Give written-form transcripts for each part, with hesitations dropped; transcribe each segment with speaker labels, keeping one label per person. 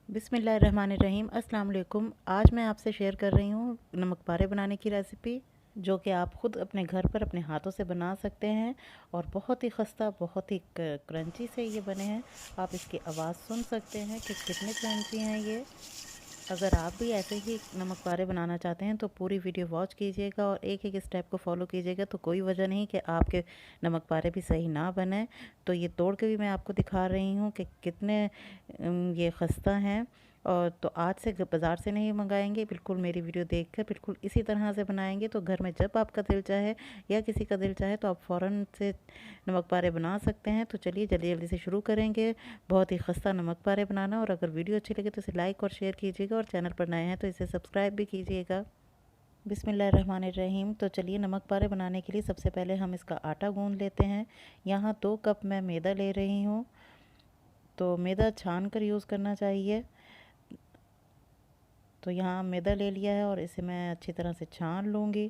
Speaker 1: बिस्मिल्लाहिर्रहमानिर्रहीम। अस्सलाम वालेकुम। आज मैं आपसे शेयर कर रही हूँ नमक पारे बनाने की रेसिपी, जो कि आप ख़ुद अपने घर पर अपने हाथों से बना सकते हैं और बहुत ही खस्ता, बहुत ही क्रंची से ये बने हैं। आप इसकी आवाज़ सुन सकते हैं कि कितने क्रंची हैं ये। अगर आप भी ऐसे ही नमक पारे बनाना चाहते हैं तो पूरी वीडियो वॉच कीजिएगा और एक एक स्टेप को फॉलो कीजिएगा, तो कोई वजह नहीं कि आपके नमक पारे भी सही ना बने। तो ये तोड़ के भी मैं आपको दिखा रही हूँ कि कितने ये खस्ता हैं। और तो आज से बाज़ार से नहीं मंगाएंगे, बिल्कुल मेरी वीडियो देखकर बिल्कुल इसी तरह से बनाएंगे तो घर में जब आपका दिल चाहे या किसी का दिल चाहे तो आप फ़ौरन से नमक पारे बना सकते हैं। तो चलिए जल्दी जल्दी से शुरू करेंगे बहुत ही खस्ता नमक पारे बनाना। और अगर वीडियो अच्छी लगे तो इसे लाइक और शेयर कीजिएगा और चैनल पर नए हैं तो इसे सब्सक्राइब भी कीजिएगा। बिस्मिल्लाहिर्रहमानिर्रहीम। तो चलिए नमक पारे बनाने के लिए सबसे पहले हम इसका आटा गूंद लेते हैं। यहाँ 2 कप मैं मैदा ले रही हूँ, तो मैदा छान कर यूज़ करना चाहिए। तो यहाँ मैदा ले लिया है और इसे मैं अच्छी तरह से छान लूँगी।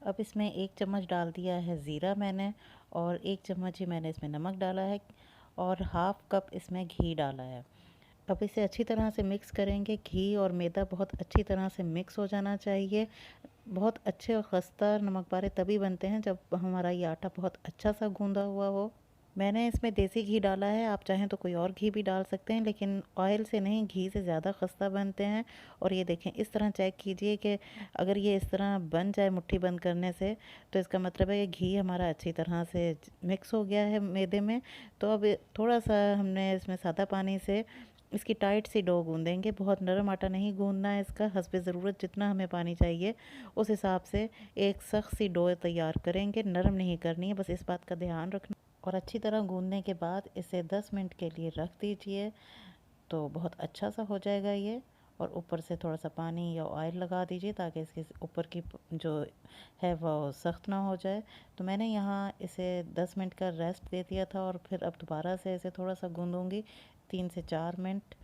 Speaker 1: अब इसमें 1 चम्मच डाल दिया है ज़ीरा मैंने, और 1 चम्मच ही मैंने इसमें नमक डाला है और हाफ़ कप इसमें घी डाला है। अब इसे अच्छी तरह से मिक्स करेंगे। घी और मैदा बहुत अच्छी तरह से मिक्स हो जाना चाहिए। बहुत अच्छे और खस्ता नमक पारे तभी बनते हैं जब हमारा ये आटा बहुत अच्छा सा गूंदा हुआ हो। मैंने इसमें देसी घी डाला है, आप चाहें तो कोई और घी भी डाल सकते हैं, लेकिन ऑयल से नहीं, घी से ज़्यादा खस्ता बनते हैं। और ये देखें, इस तरह चेक कीजिए कि अगर ये इस तरह बन जाए मुट्ठी बंद करने से, तो इसका मतलब है कि घी हमारा अच्छी तरह से मिक्स हो गया है मैदे में। तो अब थोड़ा सा हमने इसमें सादा पानी से इसकी टाइट सी डो गूँधेंगे। बहुत नरम आटा नहीं गूँधना है इसका, हस्बे ज़रूरत जितना हमें पानी चाहिए उस हिसाब से एक सख्त सी डो तैयार करेंगे। नरम नहीं करनी है, बस इस बात का ध्यान रखना। और अच्छी तरह गूँधने के बाद इसे 10 मिनट के लिए रख दीजिए, तो बहुत अच्छा सा हो जाएगा ये। और ऊपर से थोड़ा सा पानी या ऑयल लगा दीजिए ताकि इसके ऊपर की जो है वो सख्त ना हो जाए। तो मैंने यहाँ इसे 10 मिनट का रेस्ट दे दिया था और फिर अब दोबारा से इसे थोड़ा सा गूँधूँगी 3 से 4 मिनट।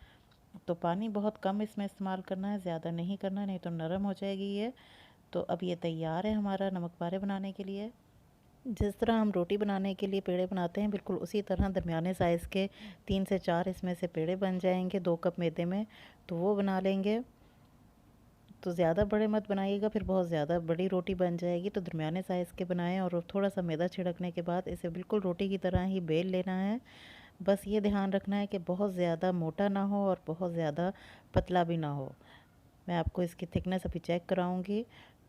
Speaker 1: तो पानी बहुत कम इसमें इस्तेमाल करना है, ज़्यादा नहीं करना, नहीं तो नरम हो जाएगी ये। तो अब ये तैयार है हमारा नमक पारे बनाने के लिए। जिस तरह हम रोटी बनाने के लिए पेड़े बनाते हैं, बिल्कुल उसी तरह दरमियाने साइज़ के 3 से 4 इसमें से पेड़े बन जाएंगे 2 कप मैदे में, तो वो बना लेंगे। तो ज़्यादा बड़े मत बनाइएगा, फिर बहुत ज़्यादा बड़ी रोटी बन जाएगी। तो दरमियाने साइज़ के बनाएं और थोड़ा सा मैदा छिड़कने के बाद इसे बिल्कुल रोटी की तरह ही बेल लेना है। बस ये ध्यान रखना है कि बहुत ज़्यादा मोटा ना हो और बहुत ज़्यादा पतला भी ना हो। मैं आपको इसकी थिकनेस अभी चेक कराऊंगी।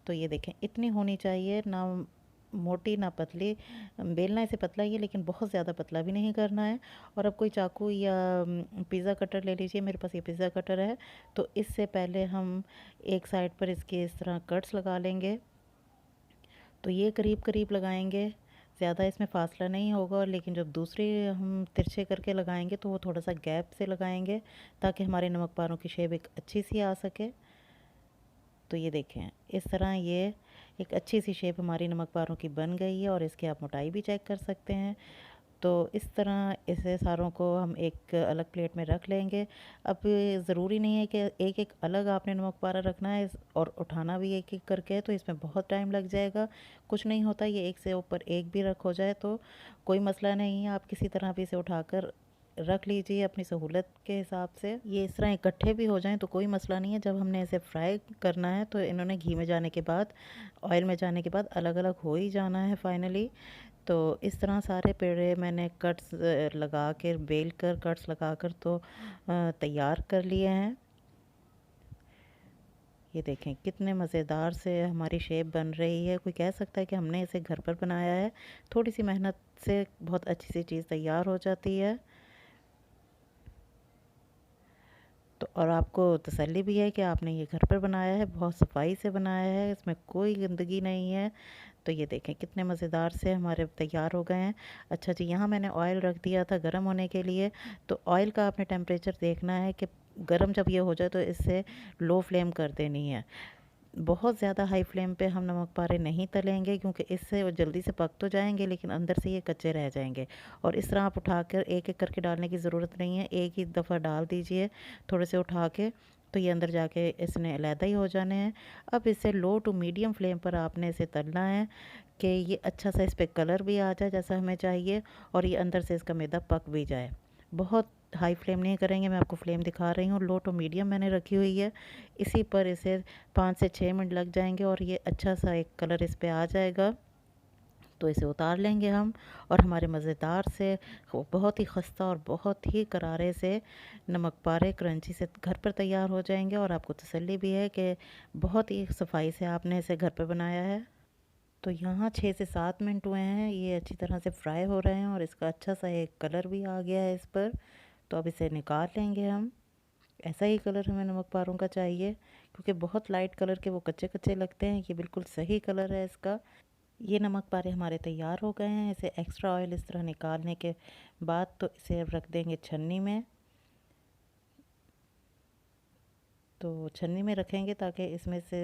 Speaker 1: तो ये देखें, इतनी होनी चाहिए, ना मोटी ना पतली। बेलना इसे पतला ही है, लेकिन बहुत ज़्यादा पतला भी नहीं करना है। और अब कोई चाकू या पिज़्ज़ा कटर ले लीजिए, मेरे पास ये पिज़्ज़ा कटर है। तो इससे पहले हम एक साइड पर इसके इस तरह कट्स लगा लेंगे। तो ये करीब करीब लगाएंगे, ज़्यादा इसमें फ़ासला नहीं होगा। लेकिन जब दूसरे हम तिरछे करके लगाएंगे तो वो थोड़ा सा गैप से लगाएंगे ताकि हमारे नमक पारों की शेप एक अच्छी सी आ सके। तो ये देखें, इस तरह ये एक अच्छी सी शेप हमारी नमक पारों की बन गई है और इसकी आप मोटाई भी चेक कर सकते हैं। तो इस तरह इसे सारों को हम एक अलग प्लेट में रख लेंगे। अब ज़रूरी नहीं है कि एक एक अलग आपने नमक पारा रखना है और उठाना भी एक एक करके है, तो इसमें बहुत टाइम लग जाएगा। कुछ नहीं होता, ये एक से ऊपर एक भी रख हो जाए तो कोई मसला नहीं है। आप किसी तरह भी इसे उठाकर रख लीजिए अपनी सहूलत के हिसाब से। ये इस तरह इकट्ठे भी हो जाएं तो कोई मसला नहीं है। जब हमने इसे फ्राई करना है तो इन्होंने घी में जाने के बाद, ऑयल में जाने के बाद अलग अलग हो ही जाना है फाइनली। तो इस तरह सारे पेड़े मैंने कट्स लगा कर, बेल कर, कट्स लगा कर तो तैयार कर लिए हैं। ये देखें कितने मज़ेदार से हमारी शेप बन रही है। कोई कह सकता है कि हमने इसे घर पर बनाया है। थोड़ी सी मेहनत से बहुत अच्छी सी चीज़ तैयार हो जाती है। तो और आपको तसल्ली भी है कि आपने ये घर पर बनाया है, बहुत सफाई से बनाया है, इसमें कोई गंदगी नहीं है। तो ये देखें कितने मज़ेदार से हमारे तैयार हो गए हैं। अच्छा जी, यहाँ मैंने ऑयल रख दिया था गर्म होने के लिए। तो ऑयल का आपने टेम्परेचर देखना है कि गर्म जब ये हो जाए तो इससे लो फ्लेम कर देनी है। बहुत ज़्यादा हाई फ्लेम पे हम नमक पारे नहीं तलेंगे, क्योंकि इससे वो जल्दी से पक तो जाएंगे लेकिन अंदर से ये कच्चे रह जाएंगे। और इस तरह आप उठाकर एक एक करके डालने की ज़रूरत नहीं है, एक ही दफ़ा डाल दीजिए थोड़े से उठा के, तो ये अंदर जाके इसने अलहदा ही हो जाने हैं। अब इसे लो टू मीडियम फ्लेम पर आपने इसे तलना है। कि ये अच्छा सा इस पे कलर भी आ जाए जैसा हमें चाहिए और ये अंदर से इसका मैदा पक भी जाए। बहुत हाई फ्लेम नहीं करेंगे, मैं आपको फ्लेम दिखा रही हूँ, लो टू मीडियम मैंने रखी हुई है। इसी पर इसे 5 से 6 मिनट लग जाएंगे और ये अच्छा सा एक कलर इस पे आ जाएगा तो इसे उतार लेंगे हम। और हमारे मज़ेदार से बहुत ही खस्ता और बहुत ही करारे से नमक पारे क्रंची से घर पर तैयार हो जाएंगे और आपको तसल्ली भी है कि बहुत ही सफाई से आपने इसे घर पर बनाया है। तो यहाँ 6 से 7 मिनट हुए हैं, ये अच्छी तरह से फ्राई हो रहे हैं और इसका अच्छा सा एक कलर भी आ गया है इस पर। तो अब इसे निकाल लेंगे हम। ऐसा ही कलर हमें नमक पारों का चाहिए, क्योंकि बहुत लाइट कलर के वो कच्चे कच्चे लगते हैं। ये बिल्कुल सही कलर है इसका। ये नमक पारे हमारे तैयार हो गए हैं। इसे एक्स्ट्रा ऑयल इस तरह निकालने के बाद तो इसे रख देंगे छन्नी में। तो छन्नी में रखेंगे ताकि इसमें से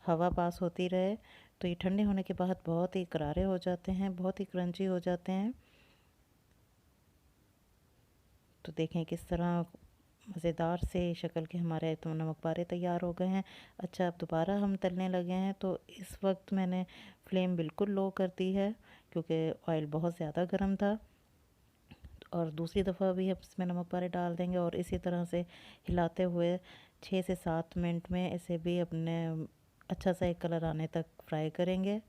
Speaker 1: हवा पास होती रहे। तो ये ठंडे होने के बाद बहुत ही करारे हो जाते हैं, बहुत ही क्रंची हो जाते हैं। तो देखें किस तरह मज़ेदार से शक्ल के हमारे तो नमक पारे तैयार हो गए हैं। अच्छा, अब दोबारा हम तलने लगे हैं। तो इस वक्त मैंने फ्लेम बिल्कुल लो कर दी है, क्योंकि ऑयल बहुत ज़्यादा गर्म था। और दूसरी दफ़ा भी हम इसमें नमक पारे डाल देंगे और इसी तरह से हिलाते हुए 6 से 7 मिनट में इसे भी अपने अच्छा सा एक कलर आने तक फ्राई करेंगे।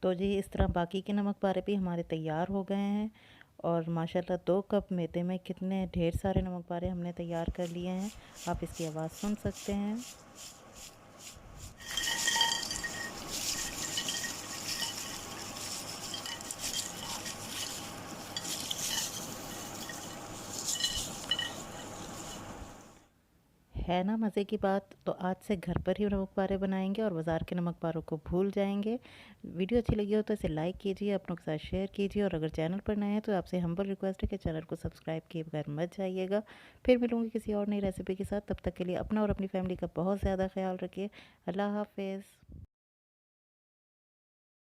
Speaker 1: तो जी इस तरह बाकी के नमक पारे भी हमारे तैयार हो गए हैं। और माशाल्लाह 2 कप मैदे में कितने ढेर सारे नमक पारे हमने तैयार कर लिए हैं। आप इसकी आवाज़ सुन सकते हैं। है ना मज़े की बात। तो आज से घर पर ही नमक पारे बनाएंगे और बाज़ार के नमक पारों को भूल जाएंगे। वीडियो अच्छी लगी हो तो इसे लाइक कीजिए, अपनों के साथ शेयर कीजिए और अगर चैनल पर नए हैं तो आपसे हम्बल रिक्वेस्ट है कि चैनल को सब्सक्राइब किए बगैर मत जाइएगा। फिर मिलूँगी किसी और नई रेसिपी के साथ। तब तक के लिए अपना और अपनी फैमिली का बहुत ज़्यादा ख्याल रखिए। अल्लाह हाफिज़।